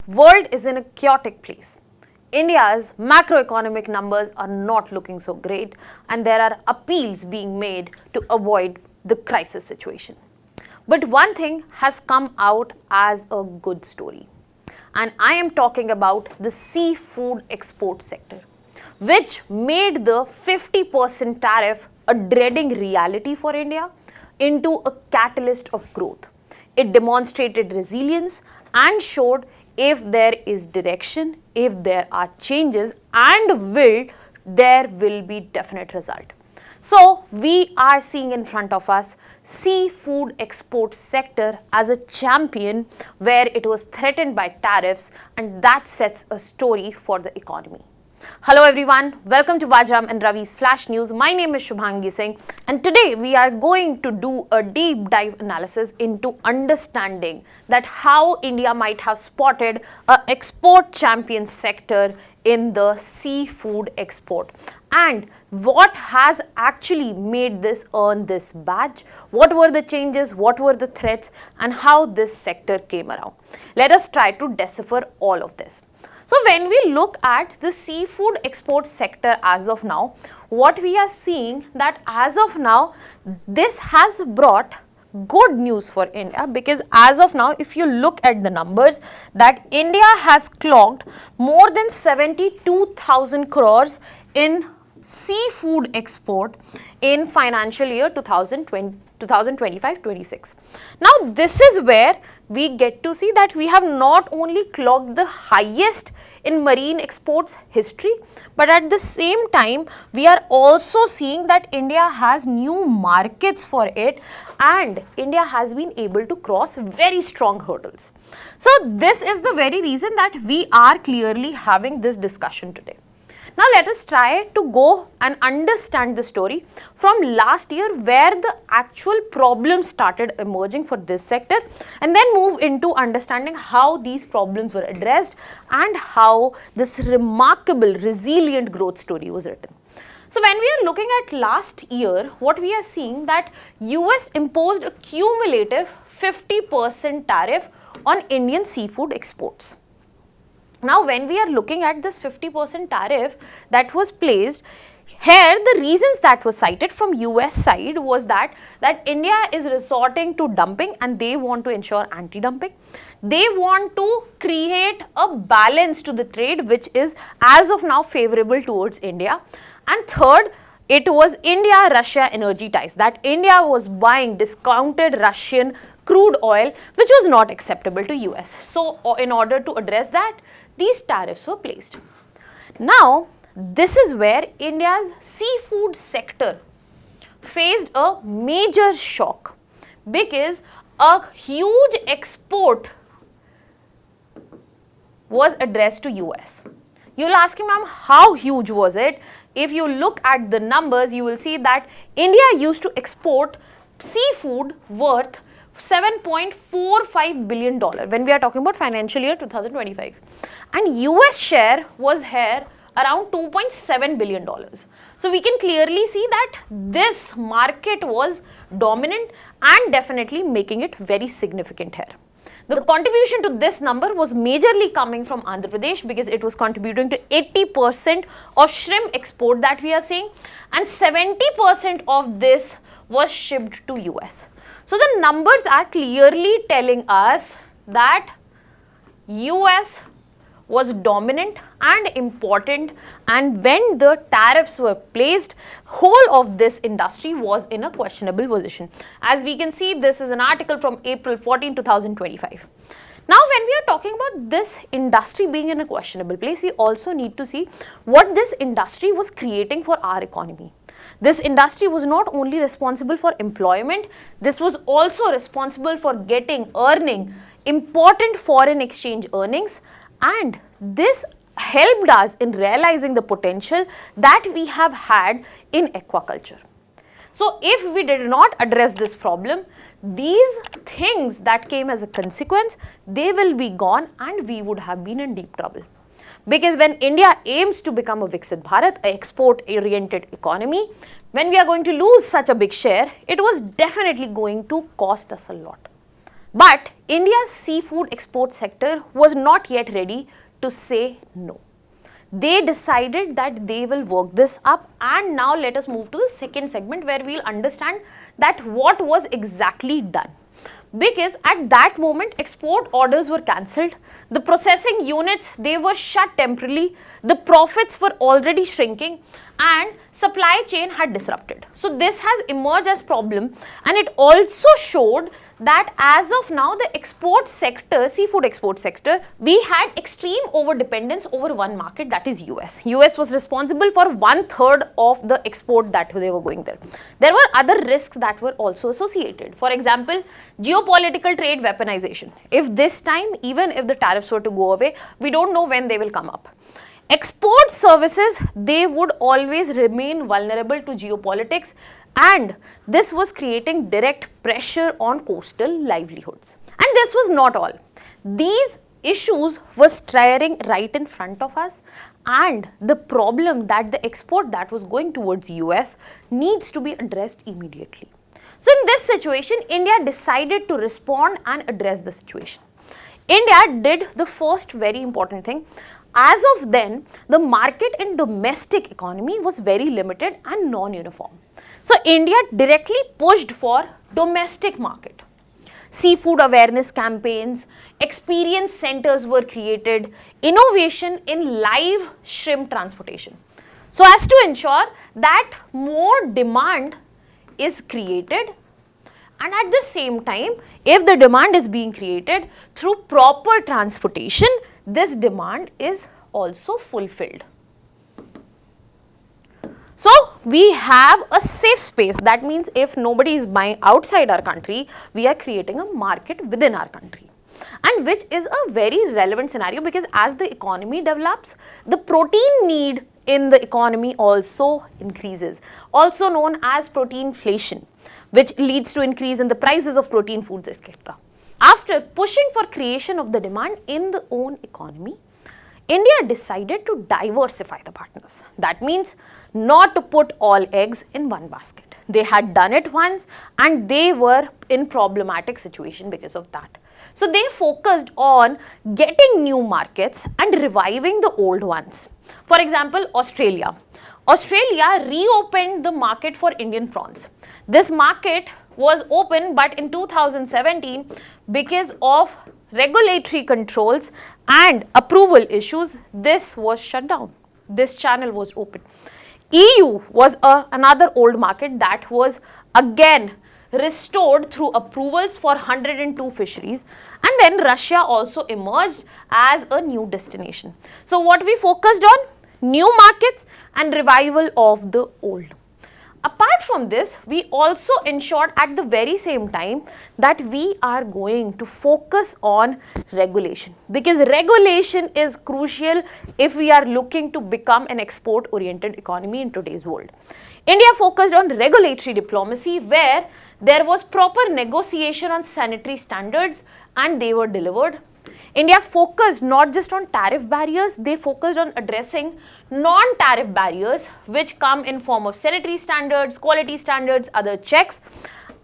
World is in a chaotic place. India's macroeconomic numbers are not looking so great, and there are appeals being made to avoid the crisis situation. But one thing has come out as a good story, and I am talking about the seafood export sector, which made the 50% tariff a dreading reality for India into a catalyst of growth. It demonstrated resilience and showed if there is direction, if there are changes and will, there will be definite result. So we are seeing in front of us seafood export sector as a champion where it was threatened by tariffs, and that sets a story for the economy. Hello everyone, welcome to Vajiram and Ravi's Flash News. My name is Shubhangi Singh, and today we are going to do a deep dive analysis into understanding that how India might have spotted an export champion sector in the seafood export and what has actually made this earn this badge, what were the changes, what were the threats, and how this sector came around. Let us try to decipher all of this. So when we look at the seafood export sector as of now, what we are seeing that as of now, this has brought good news for India, because as of now, if you look at the numbers, that India has clocked more than 72,000 crores in seafood export in financial year 2025-26. Now this is where we get to see that we have not only clocked the highest in marine exports history, but at the same time we are also seeing that India has new markets for it and India has been able to cross very strong hurdles. So this is the very reason that we are clearly having this discussion today. Now let us try to go and understand the story from last year where the actual problems started emerging for this sector, and then move into understanding how these problems were addressed and how this remarkable resilient growth story was written. So when we are looking at last year, what we are seeing that US imposed a cumulative 50% tariff on Indian seafood exports. Now when we are looking at this 50% tariff that was placed, here the reasons that were cited from US side was that India is resorting to dumping and they want to ensure anti-dumping. They want to create a balance to the trade which is as of now favorable towards India. And third, it was India-Russia energy ties, that India was buying discounted Russian crude oil which was not acceptable to US. So in order to address that, these tariffs were placed. Now, this is where India's seafood sector faced a major shock because a huge export was addressed to US. You'll ask me, ma'am, how huge was it? If you look at the numbers, you will see that India used to export seafood worth $7.45 billion when we are talking about financial year 2025, and US share was here around $2.7 billion. So we can clearly see that this market was dominant and definitely making it very significant here. The contribution to this number was majorly coming from Andhra Pradesh because it was contributing to 80% of shrimp export that we are seeing, and 70% of this was shipped to US. So the numbers are clearly telling us that US was dominant and important, and when the tariffs were placed, whole of this industry was in a questionable position. As we can see, this is an article from April 14, 2025. Now when we are talking about this industry being in a questionable place, we also need to see what this industry was creating for our economy. This industry was not only responsible for employment, this was also responsible for earning important foreign exchange earnings, and this helped us in realizing the potential that we have had in aquaculture. So if we did not address this problem, these things that came as a consequence, they will be gone and we would have been in deep trouble. Because when India aims to become a Viksit Bharat, an export-oriented economy, when we are going to lose such a big share, it was definitely going to cost us a lot. But India's seafood export sector was not yet ready to say no. They decided that they will work this up, and now let us move to the second segment where we'll understand that what was exactly done. Because at that moment export orders were cancelled, the processing units, they were shut temporarily, the profits were already shrinking, and supply chain had disrupted. So this has emerged as problem, and it also showed that as of now the export sector, seafood export sector, we had extreme over dependence over one market, that is US. US was responsible for 1/3 of the export that they were going there. There were other risks that were also associated. For example, geopolitical trade weaponization. If this time, even if the tariffs were to go away, we don't know when they will come up. Export services, they would always remain vulnerable to geopolitics, and this was creating direct pressure on coastal livelihoods. And this was not all. These issues were staring right in front of us, and the problem that the export that was going towards US needs to be addressed immediately. So in this situation, India decided to respond and address the situation. India did the first very important thing. As of then, the market in domestic economy was very limited and non-uniform. So India directly pushed for domestic market. Seafood awareness campaigns, experience centers were created, innovation in live shrimp transportation. So as to ensure that more demand is created, and at the same time, if the demand is being created through proper transportation, this demand is also fulfilled. So we have a safe space. That means if nobody is buying outside our country, we are creating a market within our country. And which is a very relevant scenario, because as the economy develops, the protein need in the economy also increases, also known as proteinflation, which leads to increase in the prices of protein foods, etc. After pushing for creation of the demand in the own economy, India decided to diversify the partners. That means not to put all eggs in one basket. They had done it once and they were in problematic situation because of that. So they focused on getting new markets and reviving the old ones. For example, Australia. Australia reopened the market for Indian prawns. This market was open, but in 2017, because of regulatory controls and approval issues, this was shut down. This channel was open. EU was another old market that was again restored through approvals for 102 fisheries, and then Russia also emerged as a new destination. So what we focused on? New markets and revival of the old. Apart from this, we also ensured at the very same time that we are going to focus on regulation, because regulation is crucial if we are looking to become an export-oriented economy in today's world. India focused on regulatory diplomacy, where there was proper negotiation on sanitary standards and they were delivered. India focused not just on tariff barriers, they focused on addressing non-tariff barriers which come in form of sanitary standards, quality standards, other checks,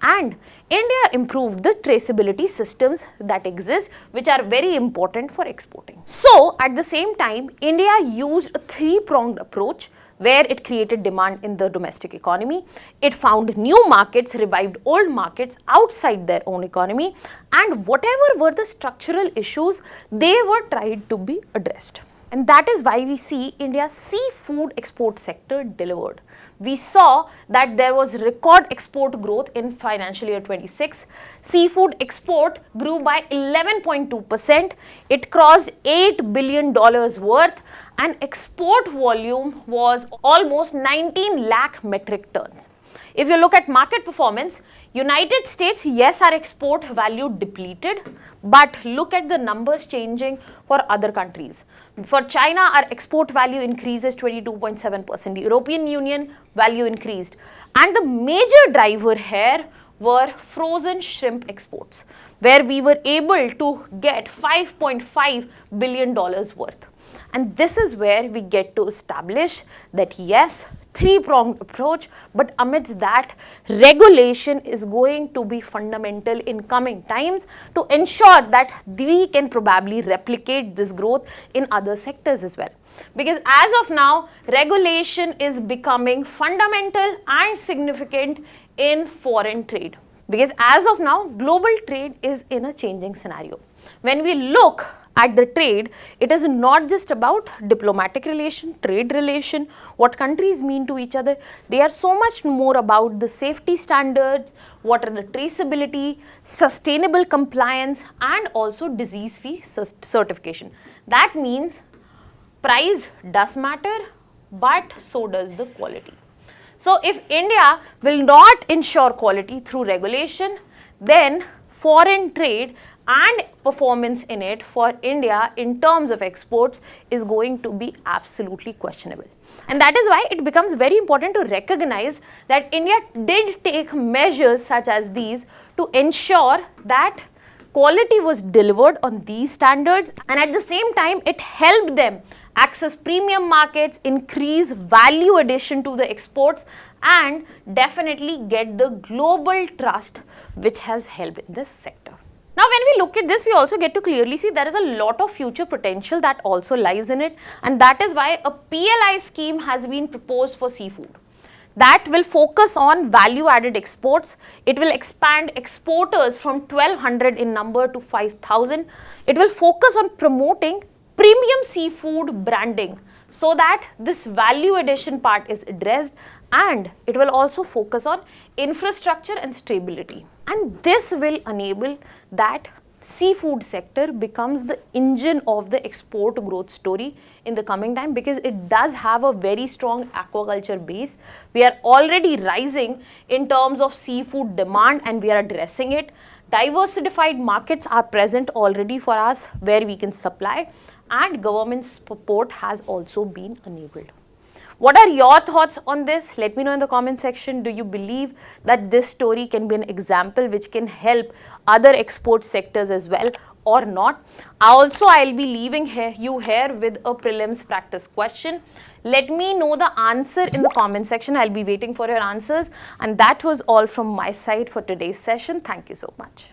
and India improved the traceability systems that exist, which are very important for exporting. So at the same time, India used a three-pronged approach where it created demand in the domestic economy, it found new markets, revived old markets outside their own economy, and whatever were the structural issues, they were tried to be addressed. And that is why we see India's seafood export sector delivered. We saw that there was record export growth in financial year 26. Seafood export grew by 11.2%. It crossed $8 billion worth, and export volume was almost 19 lakh metric tons. If you look at market performance, United States, yes, our export value depleted, but look at the numbers changing for other countries. For China, our export value increases 22.7%. European Union value increased. And the major driver here were frozen shrimp exports, where we were able to get $5.5 billion worth. And this is where we get to establish that yes, three-pronged approach, but amidst that, regulation is going to be fundamental in coming times to ensure that we can probably replicate this growth in other sectors as well. Because as of now, regulation is becoming fundamental and significant in foreign trade. Because as of now, global trade is in a changing scenario. When we look at the trade, it is not just about diplomatic relation, trade relation, what countries mean to each other. They are so much more about the safety standards, what are the traceability, sustainable compliance, and also disease-free certification. That means price does matter, but so does the quality. So if India will not ensure quality through regulation, then foreign trade and performance in it for India in terms of exports is going to be absolutely questionable. And that is why it becomes very important to recognize that India did take measures such as these to ensure that quality was delivered on these standards, and at the same time it helped them access premium markets, increase value addition to the exports, and definitely get the global trust which has helped in this sector. Now when we look at this, we also get to clearly see there is a lot of future potential that also lies in it, and that is why a PLI scheme has been proposed for seafood. That will focus on value added exports. It will expand exporters from 1200 in number to 5000. It will focus on promoting premium seafood branding so that this value addition part is addressed, and it will also focus on infrastructure and stability. And this will enable that seafood sector becomes the engine of the export growth story in the coming time, because it does have a very strong aquaculture base. We are already rising in terms of seafood demand and we are addressing it. Diversified markets are present already for us where we can supply, and government support has also been enabled. What are your thoughts on this? Let me know in the comment section. Do you believe that this story can be an example which can help other export sectors as well or not? Also, I'll be leaving you here with a prelims practice question. Let me know the answer in the comment section. I'll be waiting for your answers. And that was all from my side for today's session. Thank you so much.